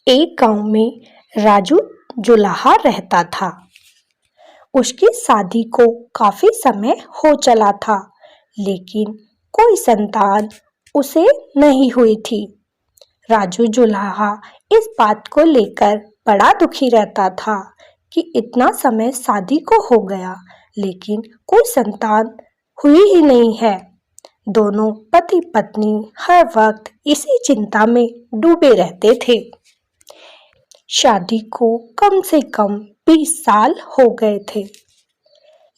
एक गांव में राजू जुलाहा रहता था। उसकी शादी को काफी समय हो चला था, लेकिन कोई संतान उसे नहीं हुई थी। राजू जुलाहा इस बात को लेकर बड़ा दुखी रहता था कि इतना समय शादी को हो गया, लेकिन कोई संतान हुई ही नहीं है। दोनों पति पत्नी हर वक्त इसी चिंता में डूबे रहते थे। शादी को कम से कम 20 साल हो गए थे,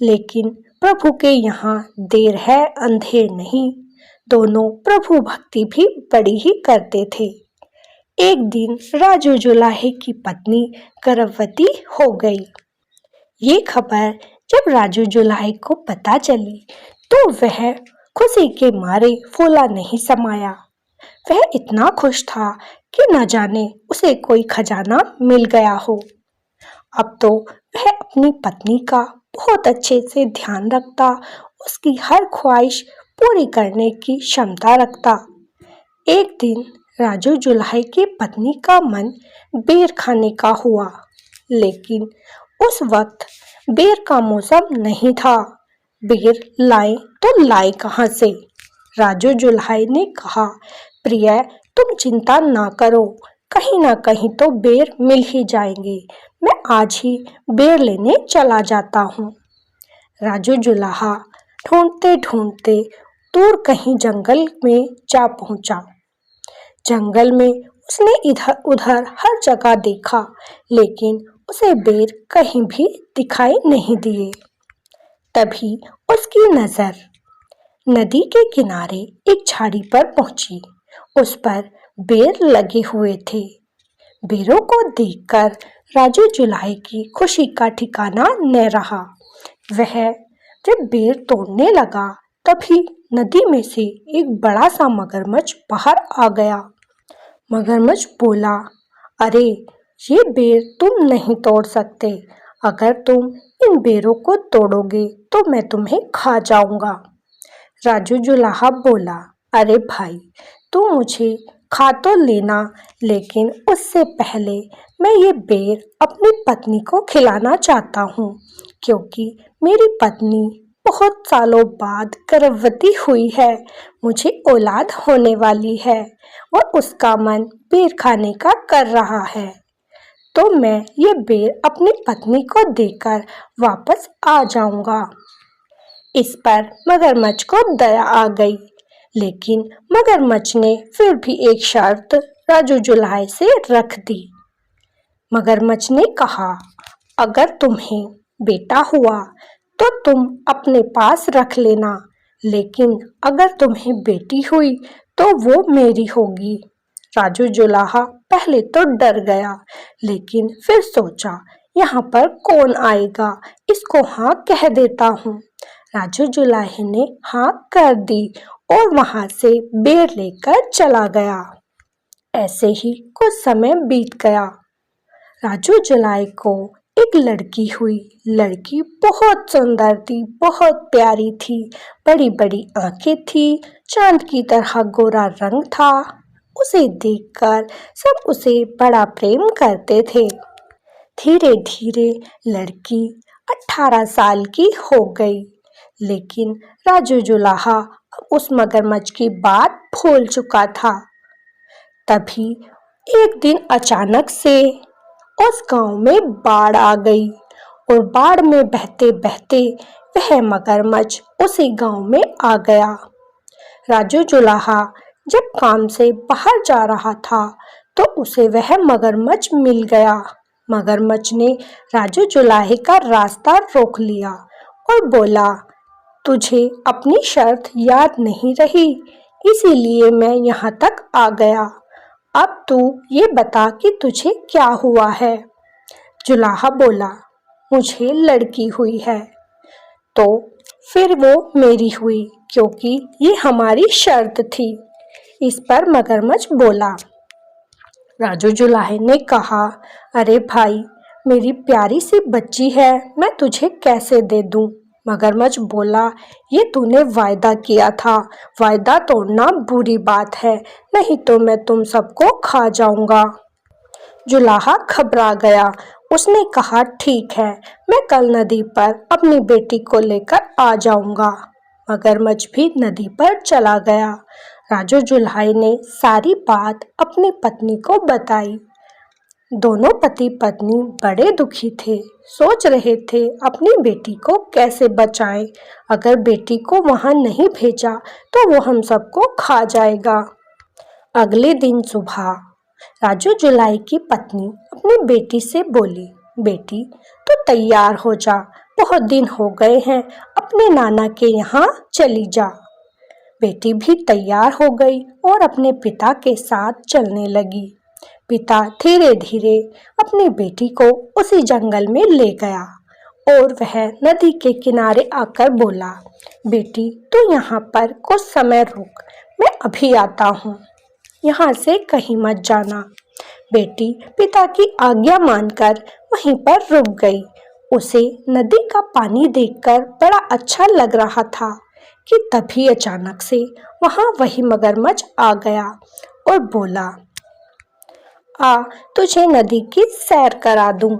लेकिन प्रभु के यहाँ देर है अंधेर नहीं। दोनों प्रभु भक्ति भी बड़ी ही करते थे। एक दिन राजू जुलाहे की पत्नी गर्भवती हो गई। ये खबर जब राजू जुलाहे को पता चली तो वह खुशी के मारे फूला नहीं समाया। वह इतना खुश था कि न जाने उसे कोई खजाना मिल गया हो। अब तो वह अपनी पत्नी का बहुत अच्छे से ध्यान रखता, उसकी हर ख्वाहिश पूरी करने की क्षमता रखता। एक दिन राजू जुलाहे की पत्नी का मन बेर खाने का हुआ, लेकिन उस वक्त बेर का मौसम नहीं था। बेर लाए तो लाए कहाँ से? राजू जुलाहे ने कहा, प्रिय, तुम चिंता ना करो, कहीं ना कहीं तो बेर मिल ही जाएंगे। मैं आज ही बेर लेने चला जाता हूँ। राजू जुलाहा ढूंढते ढूंढते दूर कहीं जंगल में जा पहुंचा। जंगल में उसने इधर उधर हर जगह देखा, लेकिन उसे बेर कहीं भी दिखाई नहीं दिए। तभी उसकी नजर नदी के किनारे एक झाड़ी पर पहुंची। उस पर बेर लगे हुए थे। बेरों को देखकर राजू जुलाहे की खुशी का ठिकाना न रहा। वह जब बेर तोड़ने लगा, तभी नदी में से एक बड़ा सा मगरमच्छ बाहर आ गया। मगरमच्छ बोला, अरे, ये बेर तुम नहीं तोड़ सकते। अगर तुम इन बेरों को तोड़ोगे तो मैं तुम्हें खा जाऊंगा। राजू जुलाहा बोला, अरे भाई, तू मुझे खा तो लेना, लेकिन उससे पहले मैं ये बेर अपनी पत्नी को खिलाना चाहता हूँ, क्योंकि मेरी पत्नी बहुत सालों बाद गर्भवती हुई है। मुझे औलाद होने वाली है और उसका मन बेर खाने का कर रहा है। तो मैं ये बेर अपनी पत्नी को देकर वापस आ जाऊंगा। इस पर मगरमच्छ को दया आ गई, लेकिन मगरमच्छ ने फिर भी एक शर्त राजू जुलाहे से रख दी। मगरमच्छ ने कहा, अगर तुम्हें बेटा हुआ तो तुम अपने पास रख लेना, लेकिन अगर तुम्हें बेटी हुई तो वो मेरी होगी। राजू जुलाहा पहले तो डर गया, लेकिन फिर सोचा, यहाँ पर कौन आएगा, इसको हाँ कह देता हूँ। राजू जुलाहे ने हाँ कर दी और वहां से बेर लेकर चला गया। ऐसे ही कुछ समय बीत गया। राजू जुलाहे को एक लड़की हुई। लड़की बहुत सुंदर थी, बहुत प्यारी थी, बड़ी बड़ी आंखें थी, चांद की तरह गोरा रंग था। उसे देखकर सब उसे बड़ा प्रेम करते थे। धीरे धीरे लड़की 18 साल की हो गई, लेकिन राजू जुलाहा उस मगरमच्छ की बात भूल चुका था। तभी एक दिन अचानक से उस गांव में बाढ़ आ गई और बाढ़ में बहते बहते वह मगरमच्छ उसी गांव में आ गया। राजू जुलाहा जब काम से बाहर जा रहा था तो उसे वह मगरमच्छ मिल गया। मगरमच्छ ने राजू जुलाहे का रास्ता रोक लिया और बोला, तुझे अपनी शर्त याद नहीं रही, इसीलिए मैं यहाँ तक आ गया। अब तू ये बता कि तुझे क्या हुआ है। जुलाहा बोला, मुझे लड़की हुई है। तो फिर वो मेरी हुई, क्योंकि ये हमारी शर्त थी। इस पर मगरमच्छ बोला। राजू जुलाहे ने कहा, अरे भाई, मेरी प्यारी सी बच्ची है, मैं तुझे कैसे दे दूं? मगरमच्छ बोला, ये तूने वायदा किया था, वायदा तोड़ना बुरी बात है, नहीं तो मैं तुम सबको खा जाऊंगा। जुलाहा घबरा गया। उसने कहा, ठीक है, मैं कल नदी पर अपनी बेटी को लेकर आ जाऊंगा। मगरमच्छ भी नदी पर चला गया। राजू जुलाहे ने सारी बात अपनी पत्नी को बताई। दोनों पति पत्नी बड़े दुखी थे। सोच रहे थे अपनी बेटी को कैसे बचाएं। अगर बेटी को वहां नहीं भेजा तो वो हम सबको खा जाएगा। अगले दिन सुबह राजू जुलाहे की पत्नी अपनी बेटी से बोली, बेटी तू तैयार हो जा, बहुत दिन हो गए हैं, अपने नाना के यहाँ चली जा। बेटी भी तैयार हो गई और अपने पिता के साथ चलने लगी। पिता धीरे धीरे अपनी बेटी को उसी जंगल में ले गया और वह नदी के किनारे आकर बोला, बेटी तू यहाँ पर कुछ समय रुक, मैं अभी आता हूँ, यहाँ से कहीं मत जाना। बेटी पिता की आज्ञा मानकर वहीं पर रुक गई। उसे नदी का पानी देखकर बड़ा अच्छा लग रहा था कि तभी अचानक से वहां वही मगरमच्छ आ गया और बोला, आ तुझे नदी की सैर करा दूं।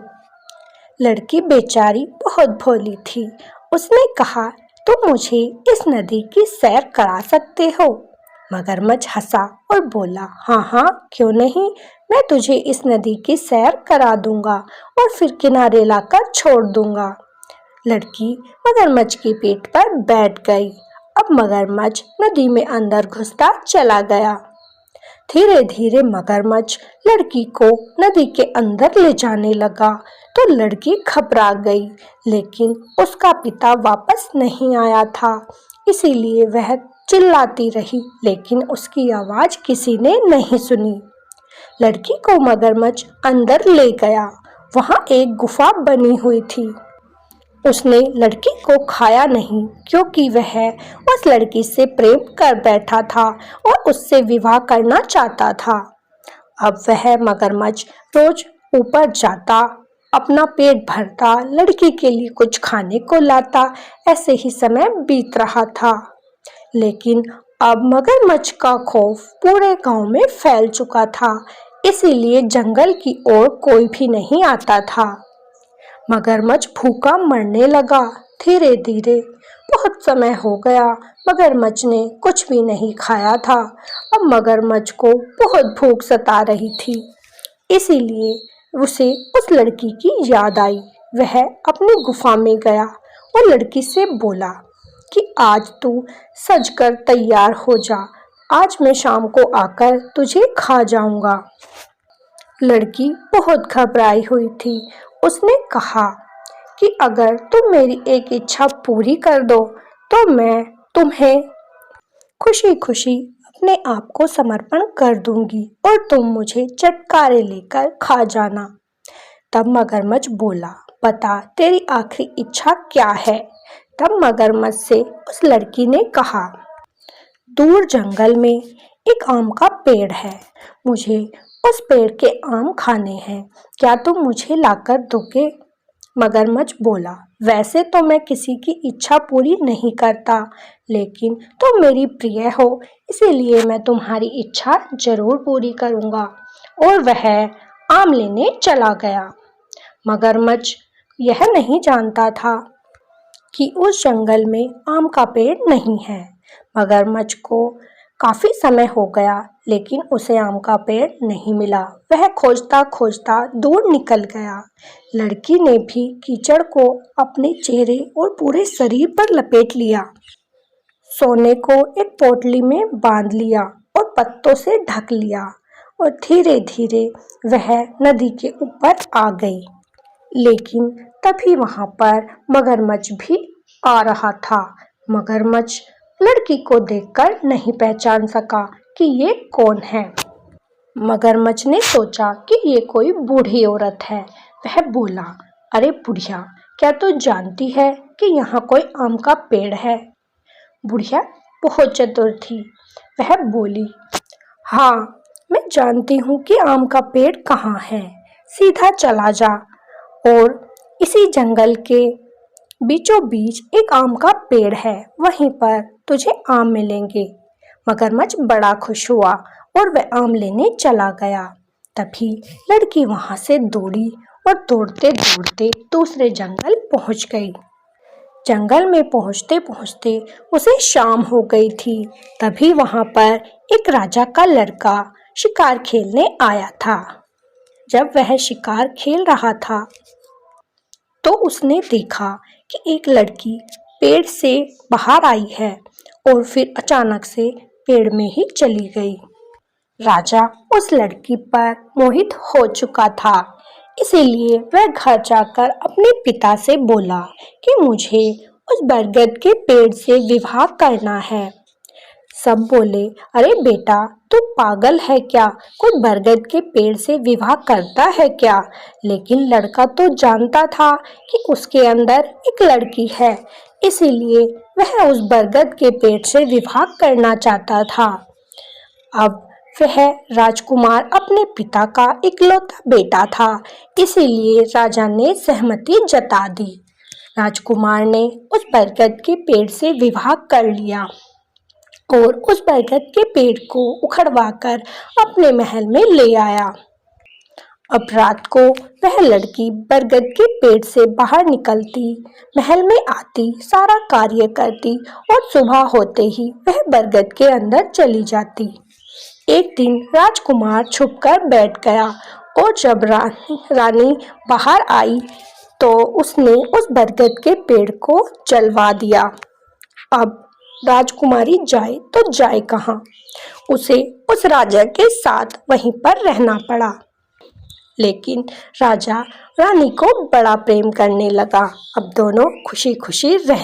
लड़की बेचारी बहुत भोली थी। उसने कहा, तुम मुझे इस नदी की सैर करा सकते हो? मगरमच्छ हंसा और बोला, हाँ हाँ, क्यों नहीं, मैं तुझे इस नदी की सैर करा दूंगा और फिर किनारे लाकर छोड़ दूंगा। लड़की मगरमच्छ की पीठ पर बैठ गई। अब मगरमच्छ नदी में अंदर घुसता चला गया। धीरे धीरे मगरमच्छ लड़की को नदी के अंदर ले जाने लगा तो लड़की घबरा गई, लेकिन उसका पिता वापस नहीं आया था, इसीलिए वह चिल्लाती रही, लेकिन उसकी आवाज किसी ने नहीं सुनी। लड़की को मगरमच्छ अंदर ले गया। वहां एक गुफा बनी हुई थी। उसने लड़की को खाया नहीं, क्योंकि वह उस लड़की से प्रेम कर बैठा था और उससे विवाह करना चाहता था। अब वह मगरमच्छ रोज ऊपर जाता, अपना पेट भरता, लड़की के लिए कुछ खाने को लाता। ऐसे ही समय बीत रहा था, लेकिन अब मगरमच्छ का खौफ पूरे गांव में फैल चुका था, इसीलिए जंगल की ओर कोई भी नहीं आता था। मगरमच्छ भूखा मरने लगा। धीरे धीरे बहुत समय हो गया, मगरमच्छ ने कुछ भी नहीं खाया था। अब मगरमच्छ को बहुत भूख सता रही थी, इसीलिए उसे उस लड़की की याद आई। वह अपनी गुफा में गया और लड़की से बोला कि आज तू सजकर तैयार हो जा, आज मैं शाम को आकर तुझे खा जाऊंगा। लड़की बहुत घबराई हुई थी। उसने कहा कि अगर तुम मेरी एक इच्छा पूरी कर दो तो मैं तुम्हें खुशी खुशी अपने आप को समर्पण कर दूंगी और तुम मुझे चटकारे लेकर खा जाना। तब मगरमच्छ बोला, बता तेरी आखिरी इच्छा क्या है? तब मगरमच्छ से उस लड़की ने कहा, दूर जंगल में एक आम का पेड़ है, मुझे उस पेड़ के आम खाने हैं, क्या तुम मुझे लाकर दोगे? मगरमच्छ बोला, वैसे तो मैं किसी की इच्छा पूरी नहीं करता, लेकिन तुम मेरी प्रिय हो, इसीलिए मैं तुम्हारी इच्छा जरूर पूरी करूंगा। और वह आम लेने चला गया। मगरमच्छ यह नहीं जानता था कि उस जंगल में आम का पेड़ नहीं है। मगरमच्छ को काफी समय हो गया, लेकिन उसे आम का पेड़ नहीं मिला। वह खोजता खोजता दूर निकल गया। लड़की ने भी कीचड़ को अपने चेहरे और पूरे शरीर पर लपेट लिया, सोने को एक पोटली में बांध लिया और पत्तों से ढक लिया और धीरे धीरे वह नदी के ऊपर आ गई। लेकिन तभी वहां पर मगरमच्छ भी आ रहा था। मगरमच्छ लड़की को देखकर नहीं पहचान सका कि ये कौन है। मगरमच्छ ने सोचा कि ये कोई बूढ़ी औरत है। वह बोला, अरे बुढ़िया, क्या तू जानती है कि यहाँ कोई आम का पेड़ है? बुढ़िया बहुत चतुर थी। वह बोली, हाँ, मैं जानती हूँ कि आम का पेड़ कहाँ है। सीधा चला जा और इसी जंगल के बीचों बीच एक आम का पेड़ है, वहीं पर तुझे आम मिलेंगे। मगरमच्छ बड़ा खुश हुआ और वह आम लेने चला गया। तभी लड़की वहां से दौड़ी और दौड़ते दौड़ते दूसरे जंगल पहुंच गई। जंगल में पहुंचते पहुंचते उसे शाम हो गई थी। तभी वहां पर एक राजा का लड़का शिकार खेलने आया था। जब वह शिकार खेल रहा था तो उसने देखा कि एक लड़की पेड़ से बाहर आई है और फिर अचानक से पेड़ में ही चली गई। राजा उस लड़की पर मोहित हो चुका था, इसीलिए वह घर जाकर अपने पिता से बोला कि मुझे उस बरगद के पेड़ से विवाह करना है। सब बोले, अरे बेटा, तू पागल है क्या? कोई बरगद के पेड़ से विवाह करता है क्या? लेकिन लड़का तो जानता था कि उसके अंदर एक लड़की है, इसीलिए वह उस बरगद के पेड़ से विवाह करना चाहता था। अब वह राजकुमार अपने पिता का इकलौता बेटा था, इसीलिए राजा ने सहमति जता दी। राजकुमार ने उस बरगद के पेड़ से विवाह कर लिया और उस बरगद के पेड़ को उखड़वाकर अपने महल में ले आया। अब रात को वह लड़की बरगद के पेड़ से बाहर निकलती, महल में आती, सारा कार्य करती और सुबह होते ही वह बरगद के अंदर चली जाती। एक दिन राजकुमार छुपकर बैठ गया और जब रानी बाहर आई तो उसने उस बरगद के पेड़ को जलवा दिया। अब राजकुमारी जाए तो जाए कहाँ? उसे उस राजा के साथ वहीं पर रहना पड़ा। लेकिन राजा रानी को बड़ा प्रेम करने लगा। अब दोनों खुशी खुशी रह